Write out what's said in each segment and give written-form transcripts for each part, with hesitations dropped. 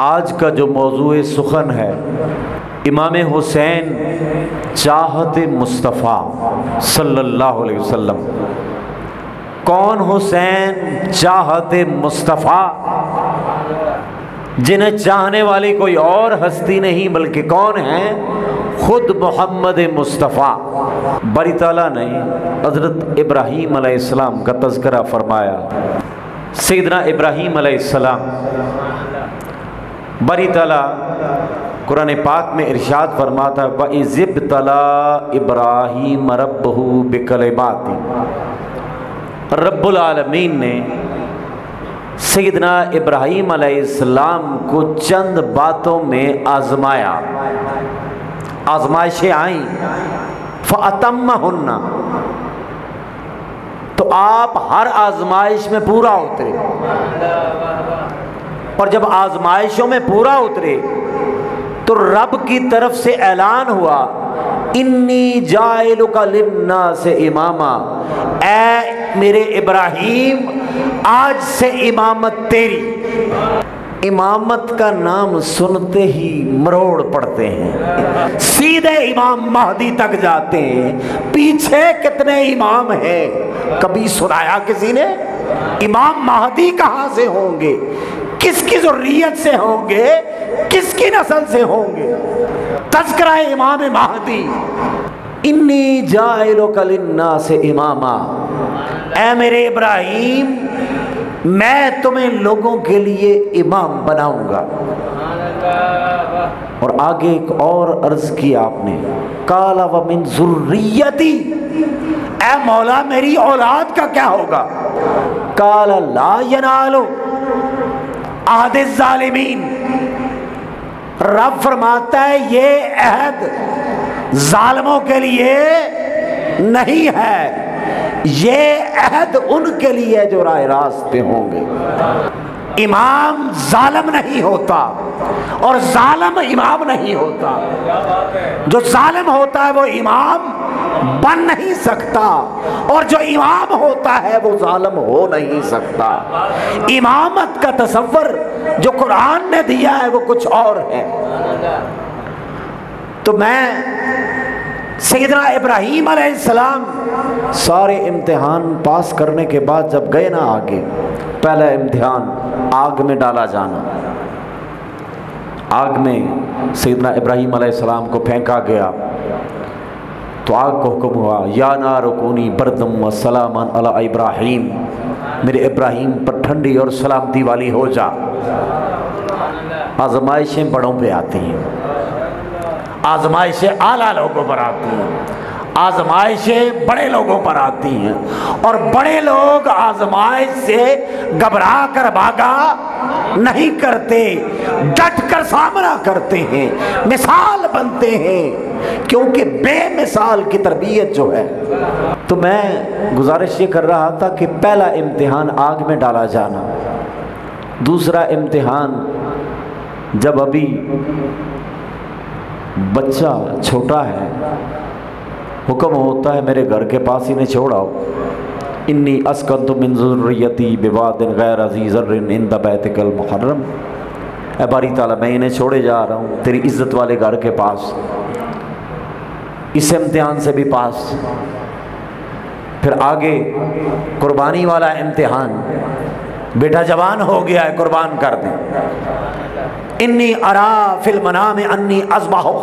आज का जो मौजूए सुखन है इमाम हुसैन चाहते मुस्तफ़ा सल्लल्लाहु अलैहि वसल्लम। कौन हुसैन चाहते मुस्तफ़ा? जिन्हें चाहने वाली कोई और हस्ती नहीं बल्कि कौन है? खुद मोहम्मद मुस्तफ़ा। बारी ताला ने हज़रत इब्राहीम अलैहिस्सलाम का तज़किरा फरमाया। सैयदना इब्राहीम अलैहिस्सलाम बारी ताला कुरान पाक में इरशाद फरमाता है, व इज़िब्तला इब्राहीम रब्बहू बिकलिमातिन। रब्बुल आलमीन ने सैयदना इब्राहीम अलैहिस्सलाम को चंद बातों में आजमाया। आजमाइशें आई, फ़अतम्महुन्ना, तो आप हर आजमाइश में पूरा उतरे। और जब आजमाइशों में पूरा उतरे तो रब की तरफ से ऐलान हुआ, इन्नी जाइलुका लिन्नास इमामा, ऐ मेरे इब्राहीम आज से इमामत तेरी। इमामत का नाम सुनते ही मरोड़ पड़ते हैं, सीधे इमाम महदी तक जाते हैं। पीछे कितने इमाम हैं, कभी सुनाया किसी ने? इमाम महदी कहां से होंगे, किसकी ज़ुर्रियत से होंगे, किसकी नस्ल से होंगे? तज़किरा इमाम महदी, इन्नी जाइलुका लिन्नास इमामा, ऐ मेरे इब्राहीम मैं तुम्हें लोगों के लिए इमाम बनाऊंगा। और आगे एक और अर्ज किया आपने, काला व मिन ज़ुर्रियती, ऐ मौला मेरी औलाद का क्या होगा? काला ला यनालु आदे ज़ालिमीन। रब फरमाता है ये अहद जालिमों के लिए नहीं है, ये अहद उनके लिए जो राह रास्त पे होंगे। इमाम जालिम नहीं होता और जालिम इमाम नहीं होता। जो जालिम होता है वो इमाम बन नहीं सकता, और जो इमाम होता है वो जालिम हो नहीं सकता। इमामत का तसव्वुर जो कुरान ने दिया है वो कुछ और है। तो मैं सैयदना इब्राहीम अलैहिस्सलाम सारे इम्तिहान पास करने के बाद जब गए ना आगे, पहला इम्तिहान आग में डाला जाना। आग में सैयदना इब्राहीम अलैहिस्सलाम को फेंका गया तो आग को हुक्म हुआ, या नार कूनी बरदम व सलामन अला इब्राहीम, मेरे इब्राहीम पर ठंडी और सलामती वाली हो जा। आजमाइशें बड़ों पे आती हैं, आजमाइशें आला लोगों पर आती हैं, आजमाइशें बड़े लोगों पर आती हैं, और बड़े लोग आजमाइश से घबरा कर भागा नहीं करते, डट कर सामना करते हैं, मिसाल बनते हैं, क्योंकि बेमिसाल की तरबियत जो है। तो मैं गुजारिश ये कर रहा था कि पहला इम्तिहान आग में डाला जाना, दूसरा इम्तिहान जब अभी बच्चा छोटा है, हुक्म होता है मेरे घर के पास इन्हें छोड़ाओ। इन्नी अस्कंतु मिन ज़ुर्रियती बिवादिन गैर ज़ी ज़र्रिन इंद बैतिकल मुहर्रम, ऐ बारी ताला मैं इन्हें छोड़े जा रहा हूँ तेरी इज़्ज़त वाले घर के पास। इस इम्तिहान से भी पास। फिर आगे कुर्बानी वाला इम्तिहान, बेटा जवान हो गया है, कुर्बान कर दें। इन्नी अरा फिल मनाम अन्नी अज़बहु,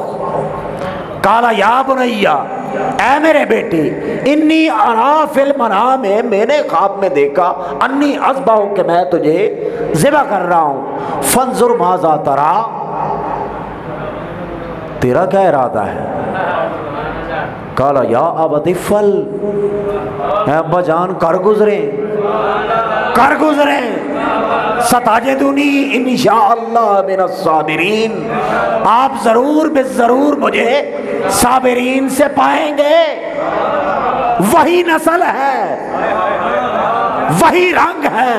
काला या बुनैया, ऐ मेरे बेटे, इन्नी अरा फिल मनाम, मैंने ख्वाब में देखा, अन्नी अज़बहु के मैं तुझे ज़िबा कर रहा हूँ। फंजुर माज़ा तरा, तेरा क्या इरादा है? काला या अबती फल, अब्बा जान कर गुजरे, कर गुजरे, सताजदुनी इंशाअल्लाह मिनस साबिरीन, आप जरूर बेजरूर मुझे साबिरीन से पाएंगे। वही नस्ल है, वही रंग है,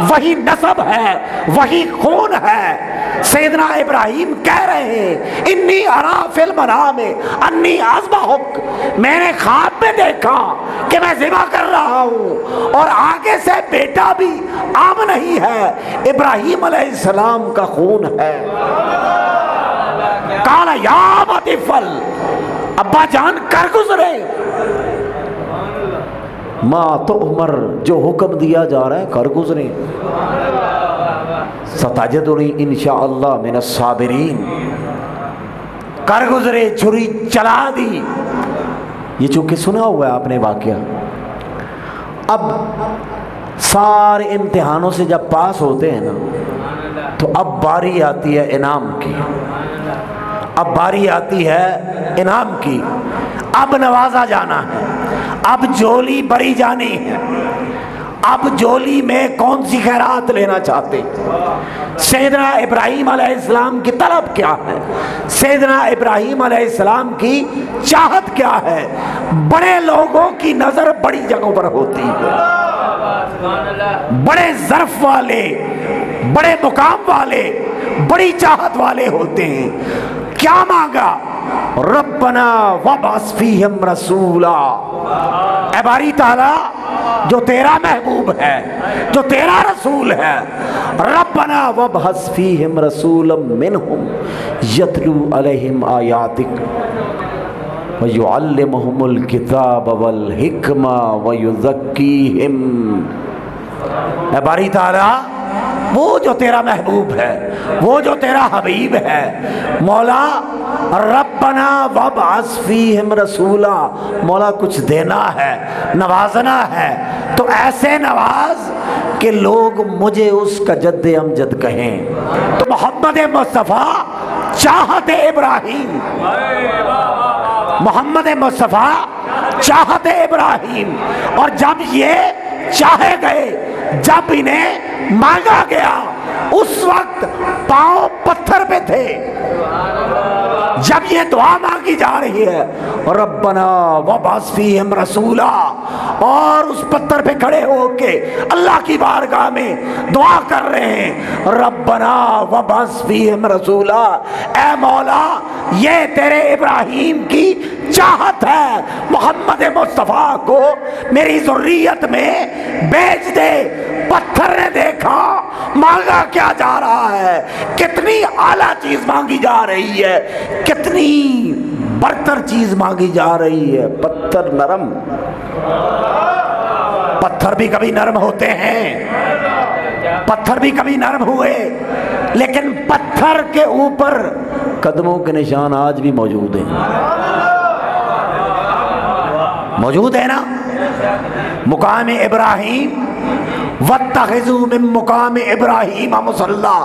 वही नस्ब है, वही खून है। सैयदना इब्राहीम कह रहे हैं, इन्नी अरा फिल मनाम अन्नी अज़बहुक, मैंने ख्वाब में देखा कि मैं ज़िबा कर रहा हूँ और आगे से बेटा भी आम नहीं है, इब्राहीम अलैहिस्सलाम का खून है। काला या बतिफल, अब्बा जान कर गुजरे। माँ तो उमर, जो हुक्म दिया जा रहा है कर गुजरे। सताजदुनी इंशाअल्लाह मिनस साबिरीन, कर गुजरे, छुरी चला दी। ये चूंकि सुना हुआ है आपने वाकया। अब सारे इम्तिहानों से जब पास होते हैं ना, तो अब बारी आती है इनाम की। अब बारी आती है इनाम की। अब नवाजा जाना है, अब झोली भरी जानी है। अब झोली में कौन सी खैरात लेना चाहते? सैयदना इब्राहीम अलैहिस्सलाम की तलब क्या है? सैयदना इब्राहीम अलैहिस्सलाम की चाहत क्या है? बड़े लोगों की नजर बड़ी जगहों पर होती है, बड़े ज़र्फ वाले, बड़े मुकाम वाले, बड़ी चाहत वाले होते हैं। क्या मांगा? रब्बना वबअस फीहिम रसूला, ऐ बारी ताला जो तेरा महबूब है, जो तेरा रसूल है, रब्बना वबअस फीहिम रसूलम मिनहुम यतलू अलैहिम आयातिक व युअल्लिमुहुमुल किताब वल हिकमा व युज़क्कीहिम। ऐ बारी ताला वो जो तेरा महबूब है, वो जो तेरा हबीब है, मौला रब्बना वबअस फीहिम रसूला, मौला कुछ देना है, नवाजना है, तो ऐसे नवाज कि लोग मुझे उसका जद्दे अमजद कहें। तो मोहम्मद मुस्तफ़ा चाहते इब्राहीम, मोहम्मद मुस्तफ़ा चाहते इब्राहीम। और जब ये चाहे गए, जब इन्हें मांगा गया, उस वक्त पांव पत्थर पे थे। जब ये दुआ मांगी जा रही है, रब्बना वबअस फीहिम रसूला, और उस पत्थर पे खड़े होके अल्लाह की बारगाह में दुआ कर रहे हैं, रब्बना वबअस फीहिम रसूला, ऐ मौला ये तेरे इब्राहीम की चाहत है, मोहम्मद मुस्तफ़ा को मेरी ज़ुर्रियत में भेज दे। पत्थर ने देखा मांगा क्या जा रहा है, कितनी आला चीज मांगी जा रही है, कितनी बरतर चीज मांगी जा रही है। पत्थर नरम, पत्थर भी कभी नरम होते हैं, पत्थर भी कभी नरम हुए, लेकिन पत्थर के ऊपर कदमों के निशान आज भी मौजूद हैं, मौजूद है ना। मुकाम इब्राहीम वत्तखिज़ू मिन मुकाम इब्राहीम मुसल्ला,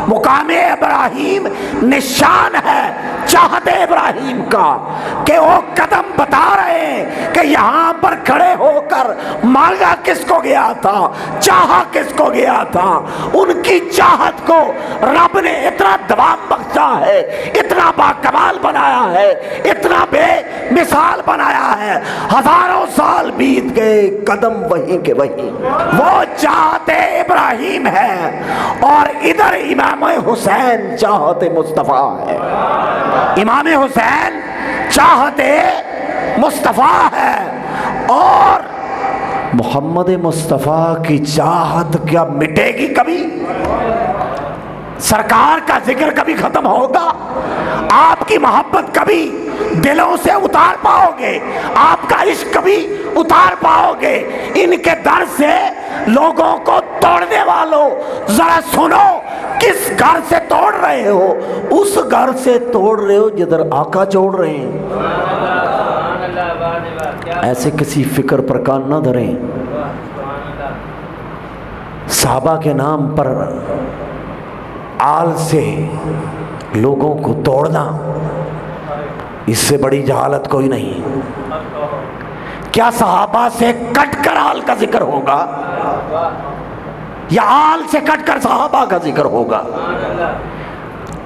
मुकाम इब्राहीम निशान है चाहते इब्राहीम का, कि वो कदम बता रहे हैं कि यहाँ पर खड़े होकर मांगा किसको गया था, चाहा किसको गया था। उनकी चाहत को रब ने इतना दबाव बख्शा है, इतना बाकमाल बनाया है, इतना बेमिसाल बनाया है। हजारों साल बीत गए, कदम वहीं के वहीं। वो चाहते इब्राहीम है और इधर इमाम हुसैन चाहते मुस्तफ़ा है। इमाम हुसैन चाहते मुस्तफ़ा है, और मोहम्मद मुस्तफ़ा की चाहत क्या मिटेगी कभी? सरकार का जिक्र कभी खत्म होगा? आपकी मोहब्बत कभी दिलों से उतार पाओगे? आपका इश्क कभी उतार पाओगे? इनके दर से लोगों को तोड़ने वालों, जरा सुनो, किस घर से तोड़ रहे हो? उस घर से तोड़ रहे हो जिधर आका छोड़ रहे हैं। ऐसे किसी फिक्र पर कान न धरें। साहबा के नाम पर आल से लोगों को तोड़ना, इससे बड़ी जहालत कोई नहीं। क्या सहाबा से कटकर आल का जिक्र होगा, या आल से कटकर सहाबा का जिक्र होगा?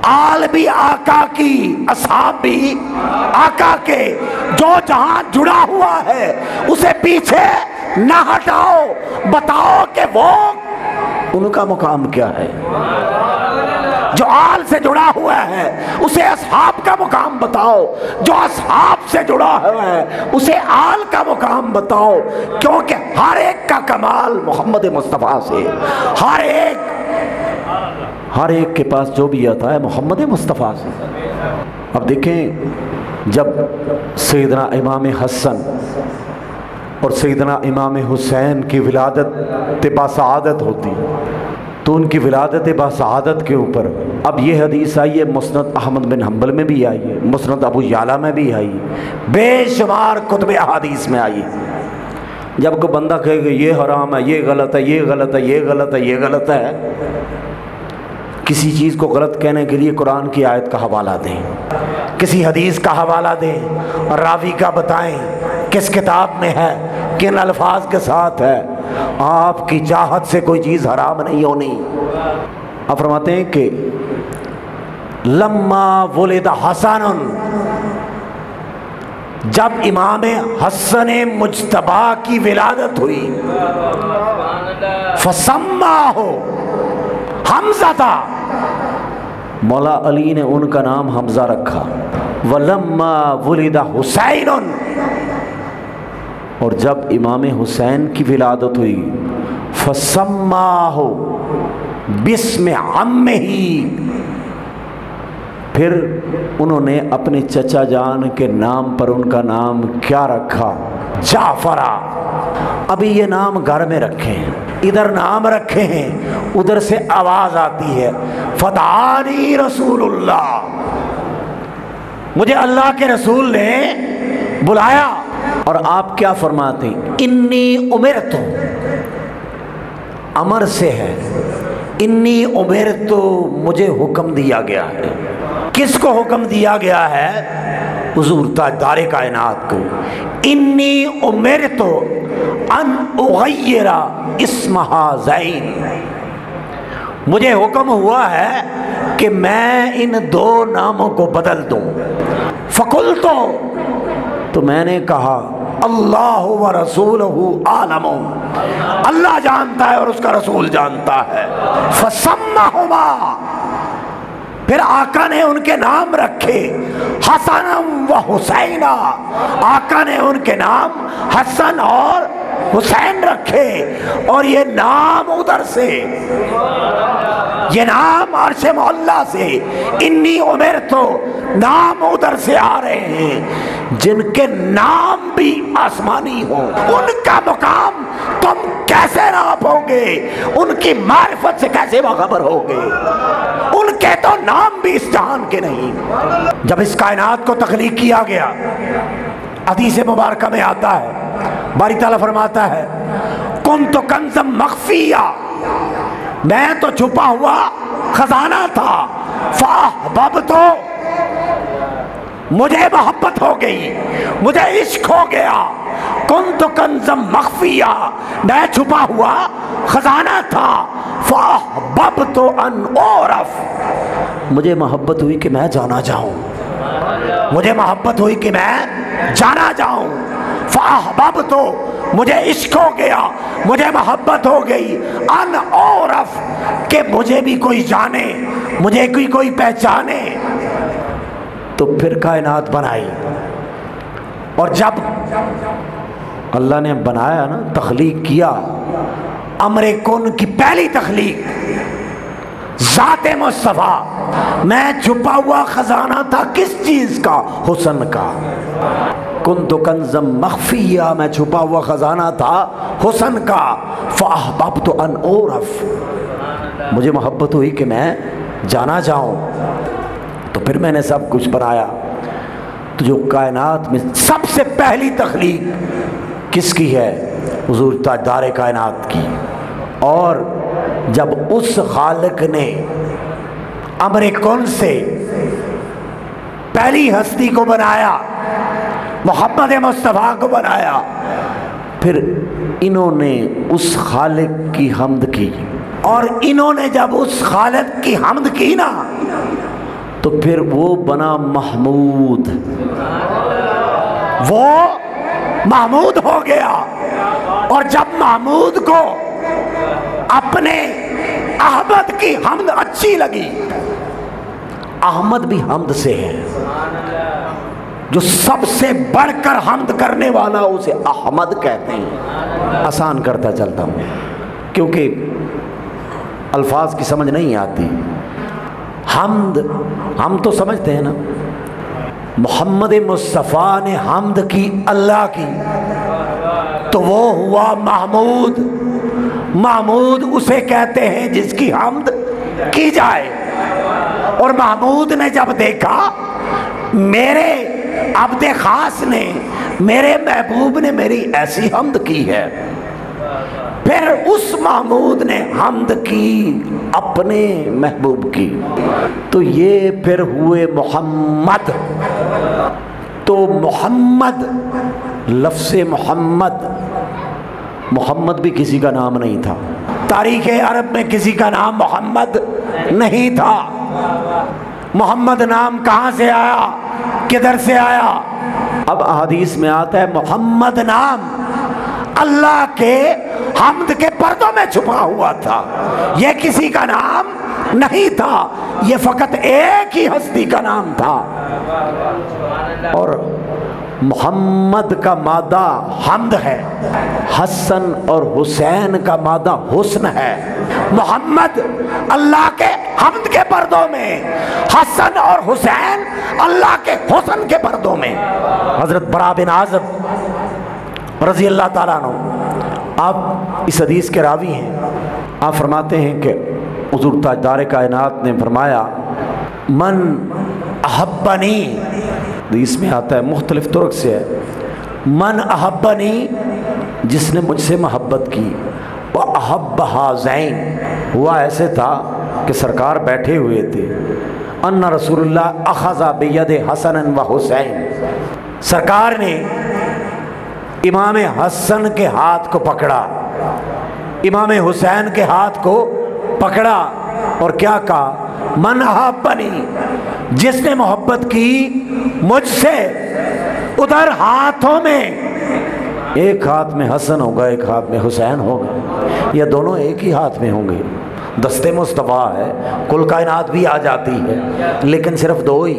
आल भी आका की, असहाब भी आका के। जो जहां जुड़ा हुआ है उसे पीछे ना हटाओ, बताओ कि वो उनका मुकाम क्या है। जो आल से जुड़ा हुआ है उसे असहाब का मुकाम बताओ, जो असहाब से जुड़ा हुआ है उसे आल का मुकाम बताओ, क्योंकि हर एक का कमाल मोहम्मद मुस्तफ़ा से, हर एक के पास जो भी आता है मोहम्मद मुस्तफ़ा से। अब देखें, जब सैयदना इमाम हसन और सैयदना इमाम हुसैन की विलादत बासआदत होती तो उनकी विलादत बासआदत के ऊपर अब ये हदीस आई है, मुस्नद अहमद बिन हम्बल में भी आई है, मुस्नद अबू याला में भी आई है, बेशुमार कुतुब अहादीस में आई है। जब कोई बंदा कहेगा ये हराम है, ये गलत है, ये गलत है, ये गलत है, ये गलत है, किसी चीज़ को गलत कहने के लिए कुरान की आयत का हवाला दें, किसी हदीस का हवाला दें और रावी का बताएं किस किताब में है, किन अल्फाज के साथ है। आपकी चाहत से कोई चीज़ हराम नहीं होनी। आप फरमाते हैं कि लम्मा वुलिद हसनुन, जब इमाम हसन मुज्तबा की विलादत हुई, फसम्मा हो हमजा था, मौला अली ने उनका नाम हमजा रखा। वलम्मा वुलिदा हुसैनुन, और जब इमाम हुसैन की विलादत हुई, फसम्मा हो बिस्म अम्मे ही, फिर उन्होंने अपने चचा जान के नाम पर उनका नाम क्या रखा? जाफरा। अभी ये नाम घर में रखे हैं, इधर नाम रखे हैं, उधर से आवाज आती है फदानी रसूलुल्लाह, मुझे अल्लाह के रसूल ने बुलाया। और आप क्या फरमाते हैं? इन्नी उमिरतु, अमर से है, इन्नी उमिरतु, मुझे हुक्म दिया गया है। किसको हुक्म दिया गया है? हुजूर ताजदारे कायनात को। इन्नी उमिरतु अन उगय्यिरा इस्महा ज़ैन, मुझे हुक्म हुआ है कि मैं इन दो नामों को बदल दूं। फकुलतो, तो मैंने कहा अल्लाह व रसूलहु आलम, अल्लाह जानता है और उसका रसूल जानता है। फसम्माहुमा, फिर आका ने उनके नाम रखे हसन व हुसैना, आका ने उनके नाम हसन और हुसैन रखे। और ये नाम उधर से, ये नाम अर्शे मोहल्ला से, इन्नी उमर तो नाम उधर से आ रहे हैं जिनके नाम भी आसमानी हो। उनका मुकाम तुम कैसे नापोगे? उनकी मारिफत से कैसे बाखबर होगे? उनके तो नाम भी इस जहान के नहीं। जब इस कायनात को तख्लीक किया गया, हदीस मुबारक में आता है, बारी ताला फरमाता है कुन्तु कंज़म मख्फिया, मैं तो छुपा हुआ खजाना था। फ़अहबब्तु, मुझे मोहब्बत हो गई, मुझे इश्क हो गया। कुन्तु कंज़म मख्फिया, मैं छुपा हुआ खजाना था। फ़अहबब्तु अन उरफ़, मुझे मोहब्बत हुई कि मैं जाना जाऊं, मुझे मोहब्बत हुई कि मैं जाना जाऊं। फ़अहबब्तु, मुझे इश्क हो गया, मुझे मोहब्बत हो गई। अन औरफ, के मुझे भी कोई जाने, मुझे कोई पहचाने। तो फिर कायनात बनाई, और जब अल्लाह ने बनाया ना, तख्लीक किया, अमरे कुन की पहली तख्लीक, ज़ाते मुस्तफ़ा, मैं छुपा हुआ खजाना था किस चीज का? हुस्न का। कुन्तु कंज़म मख्फिया, मैं छुपा हुआ खजाना था हुस्न का। फ़अहबब्तु अन उरफ़, मुझे मोहब्बत हुई कि मैं जाना जाऊं। तो फिर मैंने सब कुछ बनाया। तो जो कायनात में सबसे पहली तख्लीक किसकी है? हुजूर ताजदारे कायनात की। और जब उस खालिक ने अमरे कुन से पहली हस्ती को बनाया, मोहम्मद मुस्तफ़ा को बनाया, फिर इन्होंने उस खालिक की हम्द की। और इन्होंने जब उस खालिक की हम्द की ना, तो फिर वो बना महमूद, वो महमूद हो गया। और जब महमूद को अपने अहमद की हम्द अच्छी लगी, अहमद भी हमद से है। जो सबसे बढ़कर हमद करने वाला उसे अहमद कहते हैं। आसान करता चलता हूँ क्योंकि अल्फाज की समझ नहीं आती। हमद हम तो समझते हैं ना, मोहम्मद मुस्तफ़ा ने हमद की अल्लाह की तो वो हुआ महमूद। महमूद उसे कहते हैं जिसकी हमद की जाए। और महमूद ने जब देखा मेरे अब्दे खास ने, मेरे महबूब ने मेरी ऐसी हमद की है, फिर उस महमूद ने हमद की अपने महबूब की, तो ये फिर हुए मोहम्मद। तो मोहम्मद, लफ्ज़ मोहम्मद, मोहम्मद भी किसी का नाम नहीं था। तारीख़ अरब में किसी का नाम मोहम्मद नहीं था। मोहम्मद नाम कहाँ से आया, किधर से आया? अब हदीस में आता है मोहम्मद नाम अल्लाह के हमद के पर्दों में छुपा हुआ था। यह किसी का नाम नहीं था, यह फकत एक ही हस्ती का नाम था। और मोहम्मद का मादा हमद है, हसन और हुसैन का मादा हुस्न है। मोहम्मद अल्लाह के हमद के पर्दों में, हसन और हुसैन अल्लाह के हुस्न के पर्दों में। हजरत बरा बिन आज़िब रज़ी अल्लाह ताला अन्हु, आप इस हदीस के रावी हैं। आप फरमाते हैं कि हुज़ूर ताजदार कायनात ने फरमाया, मन अहब्बनी, इसमें आता है मुख्तलिफ तुर्क से है, मन अहब्बनी, जिसने मुझसे मोहब्बत की, वह अहब्ब हाज़ैन। हुआ ऐसे था कि सरकार बैठे हुए थे, अन्ना रसूलुल्लाह अख़ज़ा बियद हसन व हुसैन, सरकार ने इमाम हसन के हाथ को पकड़ा, इमाम हुसैन के हाथ को पकड़ा और क्या कहा, मन अहब्बनी, जिसने मोहब्बत की मुझसे, उधर हाथों में, एक हाथ में हसन होगा, एक हाथ में हुसैन होगा, या दोनों एक ही हाथ में होंगे। दस्ते मुस्तफ़ा है, कुल कायनात भी आ जाती है, लेकिन सिर्फ दो ही,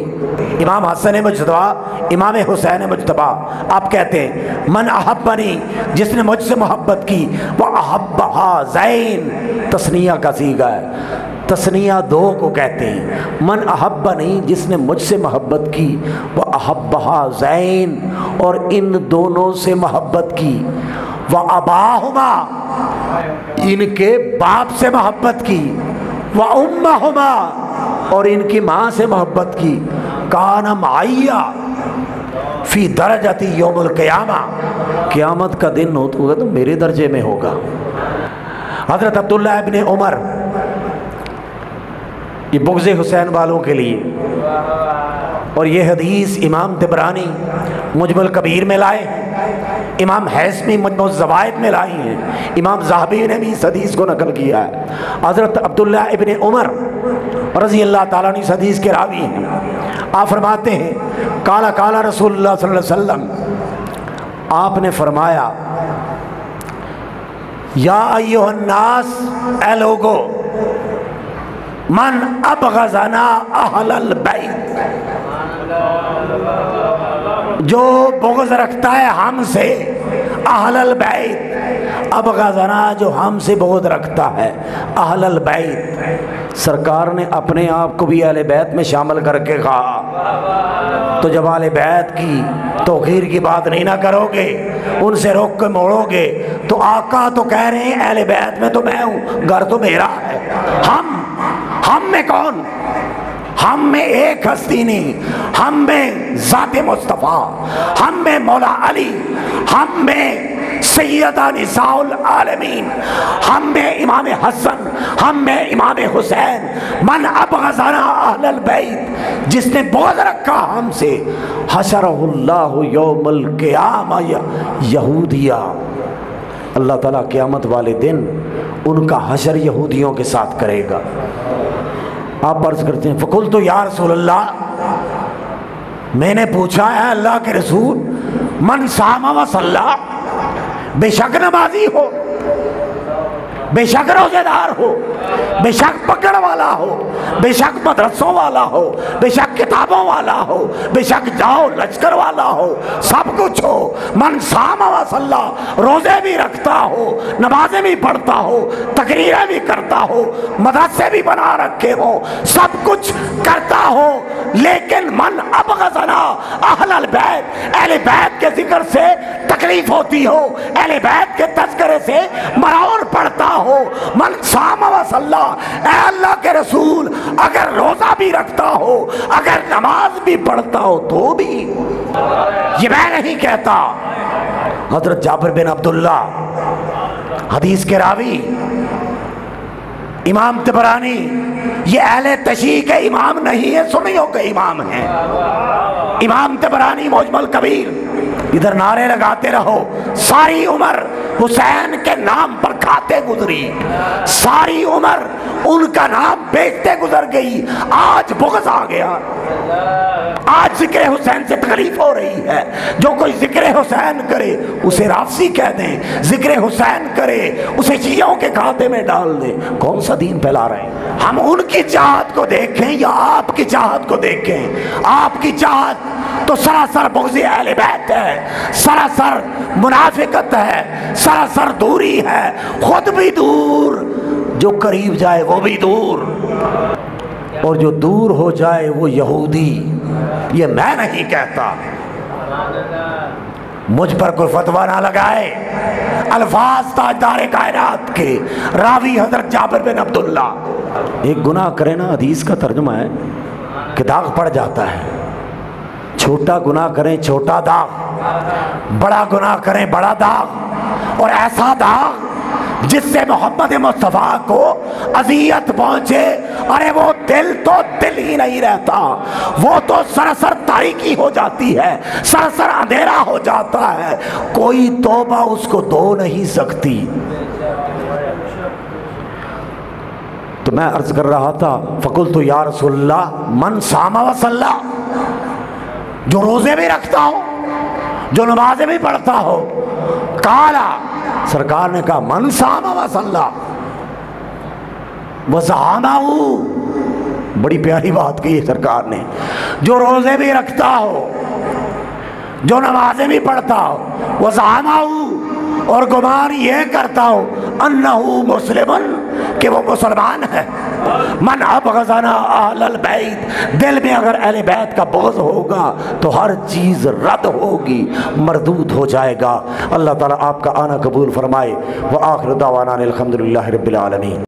इमाम हसन मुज्तबा, इमाम हुसैन मुज्तबा। आप कहते हैं मन अहब्बनी, जिसने मुझसे मोहब्बत की, वह अहब्ब हाज़ैन, तस्निया का सीगा है, तस्निया दो को कहते हैं। मन अहब्बनी, जिसने मुझसे मोहब्बत की, वह अहब्ब हाज़ैन, और इन दोनों से मोहब्बत की, वह अबाहुमा, इनके बाप से मोहब्बत की, वह उम्महुमा, और इनकी माँ से मोहब्बत की, काना माइया फी दरजती यौमुल क़ियामा, क़यामत का दिन होगा तो मेरे दर्जे में होगा। हज़रत अब्दुल्लाह इब्ने उमर, ये बुग़्ज़ हुसैन वालों के लिए, और ये हदीस इमाम तिबरानी मुजमल कबीर में लाए, इमाम हैसमी मजमू ज़वाइद में लाई हैं, इमाम ज़हाबी ने भी इस हदीस को नकल किया है। हज़रत अब्दुल्लाह इब्ने उमर रज़ी अल्लाह ताला अन्हु इस हदीस के रावी हैं। आप फरमाते हैं, काला काला रसूलुल्लाह सल्लल्लाहु अलैहि वसल्लम, आपने फरमाया, या अय्युहन्नास, ए लोगो, मन अबग़ज़ना अहलल बैत, जो बुग़्ज़ रखता है हमसे, अहलल बैत, अबग़ज़ना, जो हमसे बुग़्ज़ रखता है, अहलल बैत। सरकार ने अपने आप को भी अहले बैत में शामिल करके कहा, तो जब अहले बैत की तौक़ीर की बात नहीं ना करोगे, उनसे रोक के मोड़ोगे, तो आका तो कह रहे हैं अहले बैत में तो मैं हूँ, घर तो मेरा है। हम में कौन? हम में एक हस्ती नहीं, हम में ज़ाते मुस्तफ़ा, हम में मौला अली, हम में सैयदा निसाउल आलमीन, हम में इमाम हसन, हम में इमाम हुसैन। मन अबग़ज़ना अहलल बैत, जिसने बोझ रखा हमसे, हशरहुल्लाहु यौमुल क़ियामा यहूदिया, अल्लाह ताला क़यामत वाले दिन उनका हशर यहूदियों के साथ करेगा। आप अर्ज़ करते हैं, फ़कुल तो या रसूल अल्लाह, मैंने पूछा है अल्लाह के रसूल, मन सामा व सल्ला, बेशक नमाजी हो, बेशक रोजेदार हो, बेशक पकड़ वाला हो, बेशक मदरसों वाला हो, बेशक किताबों वाला हो, बेशक जाओ लश्कर वाला हो, सब कुछ हो, मन सामा व सल्ला, रोजे भी रखता हो, नमाजें भी पढ़ता हो, तकरीरें भी करता हो, मदरसे भी बना रखे हो, सब कुछ करता हो, लेकिन मन अब गज़ना अहलल बैत, अहले बैत के जिक्र से तकलीफ होती हो, अहले बैत के तज़किरे से मरौर पड़ता हो, मन सामा व सल्ला, ऐ अल्लाह के रसूल अगर रोजा भी रखता हो, अगर नमाज भी पढ़ता हो तो भी, ये मैं नहीं कहता, हजरत जाबिर बिन अब्दुल्ला हदीस के रावी इमाम तबरानी, ये अहले तशीह के इमाम नहीं है, सुन्नियों के इमाम हैं। इमाम तबरानी मुजमल कबीर, इधर नारे लगाते रहो, सारी उम्र हुसैन के नाम पर खाते गुजरी, सारी उम्र उनका नाम बेचते गुजर गई, आज बुग़्ज़ आ गया, आज जिक्र हुसैन से तकलीफ हो रही है। जो कोई जिक्र हुसैन करे उसे राफसी कह दें, जिक्र हुसैन करे उसे शियों के खाते में डाल दें। कौन सा दीन फैला रहे हैं? हम उनकी चाहत को देखें या आपकी चाहत को देखें? आपकी चाहत तो सरासर बुग़्ज़ अहले बैत है, सरासर मुनाफिकत है, सरासर दूरी है, खुद भी दूर, जो करीब जाए वो भी दूर, और जो दूर हो जाए वो यहूदी। ये मैं नहीं कहता, मुझ पर कोई फतवा ना लगाए। अल्फाज ताजदार कायनात के, रावी हजरत जाबिर बिन अब्दुल्ला। एक गुनाह करे ना, हदीस का तर्जुमा है कि दाग पड़ जाता है। छोटा गुनाह करें छोटा दाग, बड़ा गुनाह करें बड़ा दाग, और ऐसा दाग जिससे मोहम्मद मुस्तफ़ा को अज़ियत पहुंचे। अरे वो दिल तो दिल ही नहीं रहता, वो तो सरासर तारीकी हो जाती है, सरासर अंधेरा हो जाता है, कोई तौबा उसको धो नहीं सकती। तो मैं अर्ज कर रहा था, फ़कुल तो या रसूलल्लाह मन सामा व सल्ला, जो रोजे भी रखता हो, जो नमाजें भी पढ़ता हो, काला, सरकार ने कहा मन सामा व सल्ला वज़आमाहू, बड़ी प्यारी बात की है सरकार ने, जो रोजे भी रखता हो, जो नमाजें भी पढ़ता हो, वज़आमाहू, और गुमान ये करता हो अन्नहू मुस्लिमन, कि वो मुसलमान है। मन अब गज़ना अहलल बैत, दिल में अगर अहले बैत का बुग़्ज़ होगा तो हर चीज़ रद्द होगी, मरदूद हो जाएगा। अल्लाह ताला आपका आना कबूल फरमाए। व आखिर दावाना अल्हम्दुलिल्लाहि रब्बिल आलमीन।